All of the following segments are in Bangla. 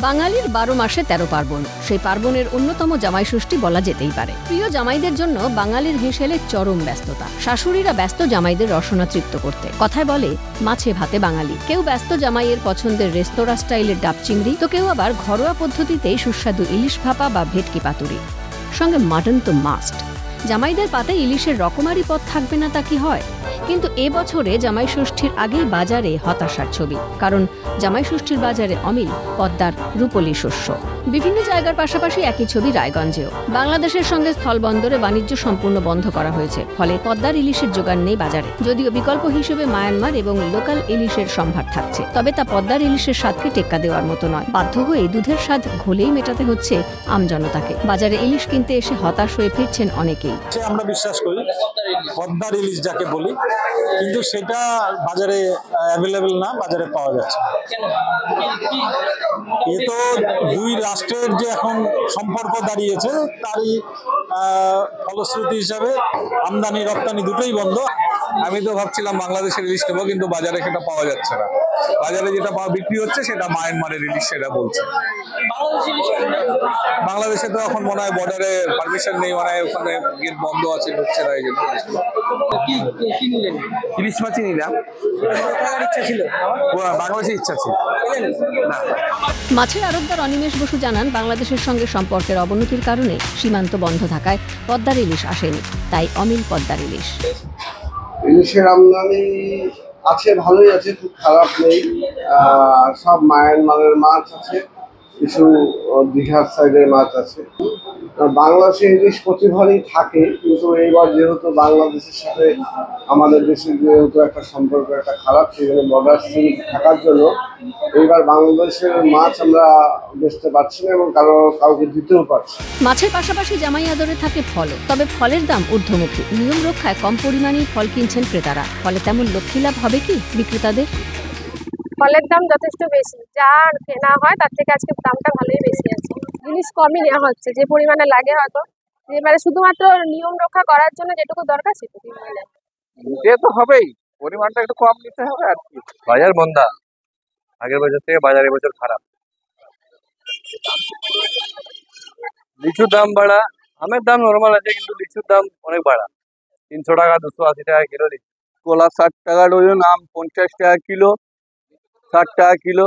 বাঙালির ১২ মাসে ১৩ পার্বণ। সেই পার্বণের অন্যতম জামাই ষষ্ঠী বলা যেতেই পারে। প্রিয় জামাইদের জন্য বাঙালির হেসেলে চরম ব্যস্ততা। শাশুড়িরা ব্যস্ত জামাইদের রসনা তৃপ্ত করতে। কথায় বলে মাছে ভাতে বাঙালি। কেউ ব্যস্ত জামাইয়ের পছন্দের রেস্তোরাঁ স্টাইলের ডাব চিংড়ি, তো কেউ আবার ঘরোয়া পদ্ধতিতেই সুস্বাদু ইলিশ ভাপা বা ভেটকি পাতুরি। সঙ্গে মাটন তো মাস্ট। জামাইদের পাতে ইলিশের রকমারি পদ থাকবে না তা কি হয়? কিন্তু এবছরে জামাই ষষ্ঠীর আগেই বাজারে হতাশার ছবি। কারণ জামাই ষষ্ঠীর বাজারে অমিল পদ্মার রূপলি শস্য। বিভিন্ন জায়গার পাশাপাশি একই ছবি রায়গঞ্জেও। বাংলাদেশের সঙ্গে স্থলবন্দরে বাণিজ্য সম্পূর্ণ বন্ধ করা হয়েছে, ফলে পদ্মার ইলিশের জোগান নেই বাজারে। যদিও বিকল্প হিসেবে মায়ানমার এবং লোকাল ইলিশের সম্ভার থাকছে, তবে তা পদ্মার ইলিশের স্বাদকে টেক্কা দেওয়ার মতো নয়। বাধ্য হয়ে দুধের স্বাদ ঘোলেই মেটাতে হচ্ছে আমজনতাকে। বাজারে ইলিশ কিনতে এসে হতাশ হয়ে ফিরছেন অনেকেই। আমরা বিশ্বাস করি পদ্মার ইলিশ যাকে বলি, কিন্তু সেটা বাজারে অ্যাভেলেবেল না, বাজারে পাওয়া যাচ্ছে। এ তো দুই রাষ্ট্রের যে এখন সম্পর্ক দাঁড়িয়েছে, তারই ফলশ্রুতি হিসাবে আমদানি রপ্তানি দুটোই বন্ধ। আমি তো ভাবছিলাম বাংলাদেশের ইলিশ নেবো, কিন্তু বাজারে সেটা পাওয়া যাচ্ছে না। বাজারে যেটা বিক্রি হচ্ছে সেটা মায়ানমারের ইলিশ, সেটা বলছে। বাংলাদেশে তো এখন মনে হয় বর্ডারে পারমিশন নেই, মানে ওখানে গেট বন্ধ আছে, ঢুকছে না। এই জন্য ইলিশ মাছই নিলাম। ইচ্ছা ছিল, বাংলাদেশের ইচ্ছা ছিল না। মাছের আড়তদার অনিমেষ বসু জানান, বাংলাদেশের সঙ্গে সম্পর্কের অবনতির কারণে সীমান্ত বন্ধ থাকায় পদ্মার ইলিশ আসেনি, তাই অমিল পদ্মার ইলিশ। ইলিশের আমদানি আছে, ভালোই আছে, খুব খারাপ নেই। সব মায়ানমারের মাছ আছে, কিছু দীঘার সাইডের মাছ আছে। বাংলাদেশে ইলিশ প্রতিবারই থাকে, কিন্তু এইবার যেহেতু বাংলাদেশের সাথে আমাদের দেশের যেহেতু একটা সম্পর্ক একটা খারাপ, সেই জন্য বর্ডার সিল থাকার জন্য এইবার বাংলাদেশের মাছ আমরা বেচতে পারছি না এবং কাউকে দিতেও পারছি। মাছের পাশাপাশি জামাই আদরে থাকে ফল, তবে ফলের দাম ঊর্ধ্বমুখী। নিয়ম রক্ষায় কম পরিমাণেই ফল কিনছেন ক্রেতারা, ফলে তেমন লক্ষ্মী লাভ হবে কি বিক্রেতাদের? ফলের দাম যথেষ্ট বেশি, যা কেনা হয় তার থেকে আজকে দামটা ভালোই বেশি আছে। জিনিস কমই নেওয়া হচ্ছে, যে পরিমাণে লাগে হয়তো, এবারে শুধুমাত্র নিয়ম রক্ষা করার জন্য যেটুকু দরকার সেটুকু নিলে নিতে তো হবেই, পরিমাণটা একটু কম নিতে হবে আর কি। বাজার মন্দা, আগের বছর থেকে বাজার এবছর খারাপ। লিচুর দাম বাড়া, আমের দাম নর্মাল আছে, কিন্তু লিচুর দাম অনেক বাড়া। 300 টাকা 280 টাকা কিলো লিচু। কলা 60 টাকা ডজন, আম 50 টাকা কিলো, 60 টাকা কিলো।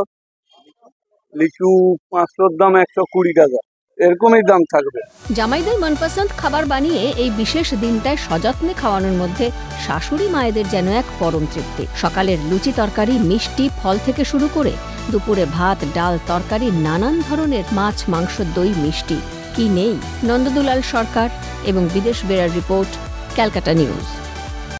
লিচু 500 দাম 120 টাকা, এরকমই দাম থাকবে। জামাইদের মনপসন্দ খাবার বানিয়ে এই বিশেষ দিনটায় সযত্নে খাওয়ানোর মধ্যে শাশুড়ি মায়েদের যেন এক পরম তৃপ্তি। সকালের লুচি তরকারি, মিষ্টি, ফল থেকে শুরু করে দুপুরে ভাত, ডাল, তরকারি, নানান ধরনের মাছ, মাংস, দই, মিষ্টি, কি নেই? নন্দদুলাল সরকার এবং বিদেশ বেড়ার রিপোর্ট, ক্যালকাটা নিউজ।